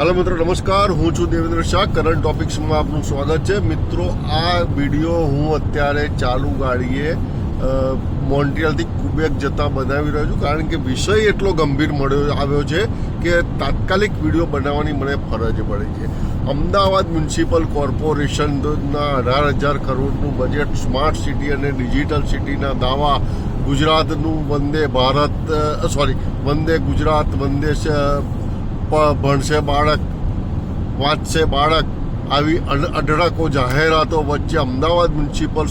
હાલો મિત્રો, નમસ્કાર. હું છું દેવેન્દ્ર શાહ. કરંટ ટોપિક્સમાં આપનું સ્વાગત છે. મિત્રો, આ વિડીયો હું અત્યારે ચાલુ ગાડીએ મોન્ટ્રિયલથી ક્યુબેક જતા બનાવી રહ્યો છું, કારણ કે વિષય એટલો ગંભીર આવ્યો છે કે તાત્કાલિક વિડીયો બનાવવાની મને ફરજ પડી છે. અમદાવાદ મ્યુનિસિપલ કોર્પોરેશનના 18,000 કરોડનું બજેટ, સ્માર્ટ સિટી અને ડિજિટલ સિટીના દાવા, ગુજરાતનું વંદે ગુજરાત, ભણશે બાળક, વાંચશે બાળક, આવી અઢળકો જાહેરાતો વચ્ચે અમદાવાદ મ્યુનિસિપલ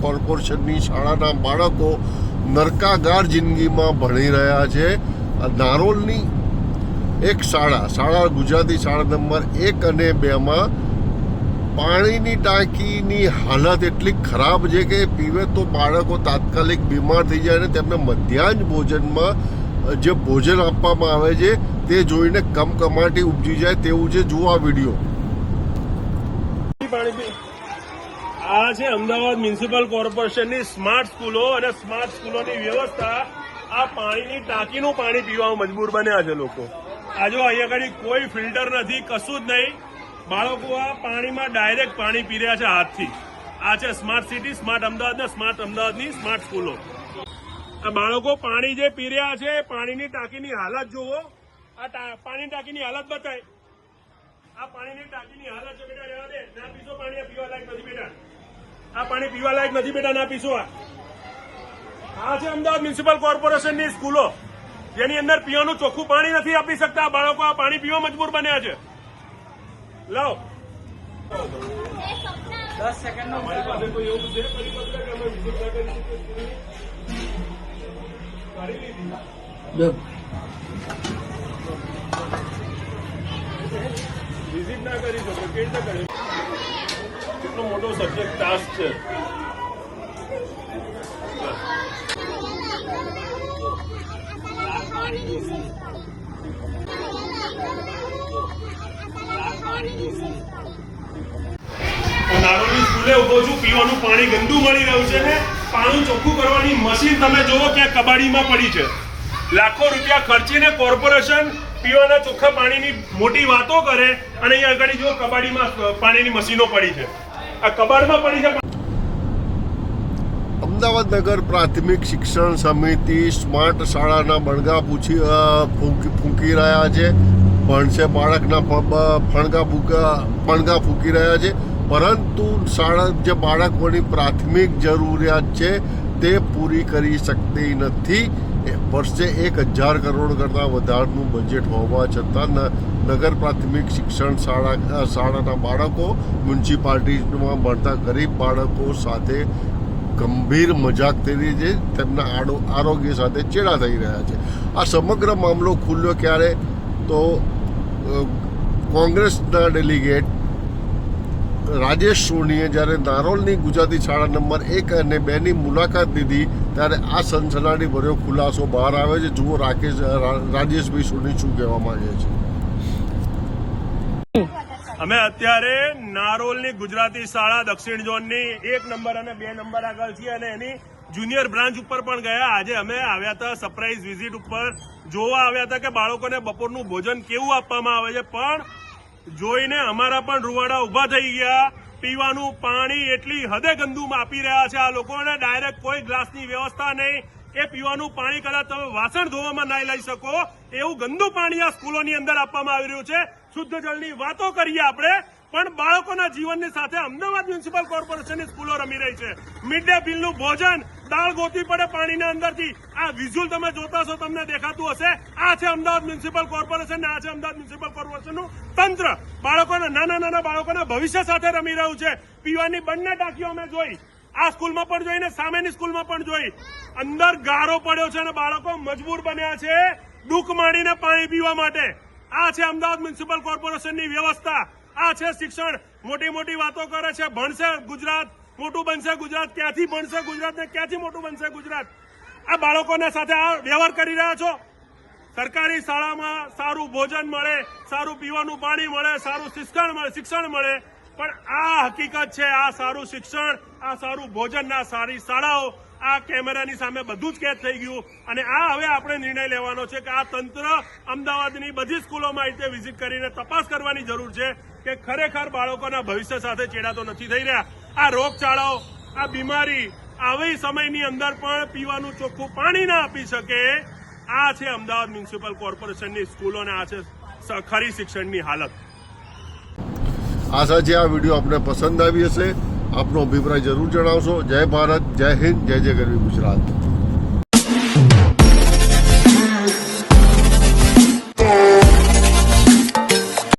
કોર્પોરેશનની શાળાના બાળકો નરકાગાર જિંદગીમાં ભણી રહ્યા છે. નારોલની એક શાળા ગુજરાતી શાળા નંબર 1 અને 2માં પાણીની ટાંકીની હાલત એટલી ખરાબ છે કે પીવે તો બાળકો તાત્કાલિક બીમાર થઈ જાય અને તેમને મધ્યાહન ભોજનમાં જે ભોજન આપવામાં આવે છે તે જોઈને કમકમાટી ઉપજી જાય તેવું છે. જુઓ આ વિડીયો. આ છે અમદાવાદ મ્યુનિસિપલ કોર્પોરેશનની સ્માર્ટ સ્કૂલો અને સ્માર્ટ સ્કૂલોની વ્યવસ્થા. આ પાણીની ટાંકીનું પાણી પીવામાં મજબૂર બન્યા છે લોકો. આ જો અહીંયા આગળ કોઈ ફિલ્ટર નથી, કશું જ નહીં. બાળકો આ પાણીમાં ડાયરેક્ટ પાણી પી રહ્યા છે હાથથી. આ છે સ્માર્ટ સિટી, સ્માર્ટ અમદાવાદ ને સ્માર્ટ અમદાવાદની સ્માર્ટ સ્કૂલો. આ બાળકો પાણી જે પી રહ્યા છે, પાણીની ટાંકીની હાલત જુઓ. આ પાણીની ટાંકીની હાલત બતાય. આ પાણીની ટાંકીની હાલત છે. બેટા રહેવા દે, ના પીશો પાણી. આ પીવા લાયક નથી બેટા. આ પાણી પીવા લાયક નથી બેટા, ના પીશો. આ છે અમદાવાદ મ્યુનિસિપલ કોર્પોરેશનની સ્કૂલો, જેની અંદર પીવાનું ચોખ્ખું પાણી નથી આપી શકતા. બાળકો આ પાણી પીવા મજબૂર બન્યા છે. લાવ 10 સેકન્ડ અમારી પાસે કોઈ એવું છે પરિપત્ર કે અમે વિઝિટ ના કરી શકીએ? કરી લીધી. વિઝિટ ના કરી શકો, કેવી રીતે કરી? કેટલો મોટો સબ્જેક્ટ ટાસ્ક છે. નારોલની સ્કૂલે ઉભો છું. પીવાનું પાણી ગંદુ મળી રહ્યું છે ને પાણી ચોખ્ખું કરવાની મશીન તમે જોવો ક્યાં કબાડીમાં પડી છે. લાખો રૂપિયા ખર્ચીને કોર્પોરેશન પીવાના ચોખ્ખા પાણીની મોટી વાતો કરે અને અહીંયા આગળ જો કબાડીમાં પાણીની મશીનો પડી છે. આ કબાડમાં પડી છે. અમદાવાદ નગર પ્રાથમિક શિક્ષણ સમિતિ સ્માર્ટ શાળાના બણગા ફૂંકી રહ્યા છે. ભણશે બાળકના ફણગા ફૂંકી રહ્યા છે, પરંતુ શાળા જે બાળકોની પ્રાથમિક જરૂરિયાત છે તે પૂરી કરી શકતી નથી. વર્ષે 1,000 કરોડ કરતાં વધારનું બજેટ હોવા છતાં નગર પ્રાથમિક શિક્ષણ શાળાના બાળકો મ્યુનિસિપાલિટીમાં ભણતા ગરીબ બાળકો સાથે ગંભીર મજાક થઈ રહી છે. તેમના આરોગ્ય સાથે ચેડા થઈ રહ્યા છે. આ સમગ્ર મામલો ખુલ્યો ક્યારે? તો કોંગ્રેસના ડેલિગેટ રાજેશ સોનીએ જ્યારે નારોલની ગુજરાતી શાળા નંબર 1 અને 2ની મુલાકાત લીધી ત્યારે આ સનસનાટી ભર્યો ખુલાસો બહાર આવે છે. જુઓ રાજેશભાઈ સોની શું કહેવા માંગે છે. અમે અત્યારે નારોલની ગુજરાતી શાળા દક્ષિણ ઝોનની 1 નંબર અને 2 નંબર આગળ છીએ અને એની જુનિયર બ્રાન્ચ ઉપર પણ ગયા. આજે અમે આવ્યા હતા સરપ્રાઇઝ વિઝિટ ઉપર, જોવા આવ્યા હતા કે બાળકોને બપોરનું ભોજન કેવું આપવામાં આવે છે. પણ જોઈને અમારા પણ રૂવાડા ઉભા થઈ ગયા. પીવાનું પાણી એટલી હદે ગંદુ આપી રહ્યા છે આ લોકોને. ડાયરેક્ટ કોઈ ગ્લાસની વ્યવસ્થા નહીં. એ પીવાનું પાણી કદાચ તમે વાસણ ધોવામાં ના લઈ શકો એવું ગંદુ પાણી આ સ્કૂલોની અંદર આપવામાં આવી રહ્યું છે. શુદ્ધ જળની વાતો કરીએ આપણે, પણ બાળકોના જીવનની સાથે અમદાવાદ મ્યુનિસિપલ કોર્પોરેશનની સ્કૂલો રમી રહી છે. મિડ ડે મીલનું ભોજન, દાળ ગોતવી પડે પાણીના અંદરથી. આ વિઝ્યુઅલ તમે જોતા હશો, તમને દેખાતું હશે. આ છે અમદાવાદ મ્યુનિસિપલ કોર્પોરેશન ને આ છે અમદાવાદ મ્યુનિસિપલ કોર્પોરેશનનું તંત્ર. બાળકોના નાના બાળકોના ભવિષ્ય સાથે રમી રહ્યું છે. પીવાની બંને ટાંકીઓ અમે જોઈ, આ સ્કૂલમાં પણ જોઈ ને સામેની સ્કૂલમાં પણ જોઈ. અંદર ગારો પડ્યો છે અને બાળકો મજબૂર બન્યા છે ડૂક મારીને પાણી પીવા માટે. આ છે અમદાવાદ મ્યુનિસિપલ કોર્પોરેશનની વ્યવસ્થા. આ છે શિક્ષણ. મોટી વાતો કરે છે, ભણશે ગુજરાત, મોટું બનશે ગુજરાત. ક્યાંથી ભણશે ગુજરાત ને ક્યાંથી મોટું બનશે ગુજરાત? આ બાળકોને સાથે આ વ્યવહાર કરી રહ્યા છો. સરકારી શાળામાં સારું ભોજન મળે, સારું પીવાનું પાણી મળે, સારું શિક્ષણ મળે, પણ આ હકીકત છે. આ સારું શિક્ષણ, આ સારું ભોજન, આ સારી શાળાઓ આ કેમેરાની સામે બધું જ કેદ થઈ ગયું અને આ હવે આપણે નિર્ણય લેવાનો છે કે આ તંત્ર અમદાવાદની બધી સ્કૂલોમાં આ રીતે વિઝિટ કરીને તપાસ કરવાની જરૂર છે કે ખરેખર બાળકોના ભવિષ્ય સાથે ચેડા તો નથી થઈ રહ્યા. આ રોગચાળો, આ બીમારી આવી સમયની અંદર પણ પીવાનું ચોખ્ખું પાણી ના આપી શકે, આ છે અમદાવાદ મ્યુનિસિપલ કોર્પોરેશનની સ્કૂલો અને આ છે ખરી શિક્ષણની હાલત. આશા છે આ વિડીયો આપને પસંદ આવી હશે. આપનો અભિપ્રાય જરૂર જણાવશો. જય ભારત, જય હિન્દ, જય જય ગરવી ગુજરાત.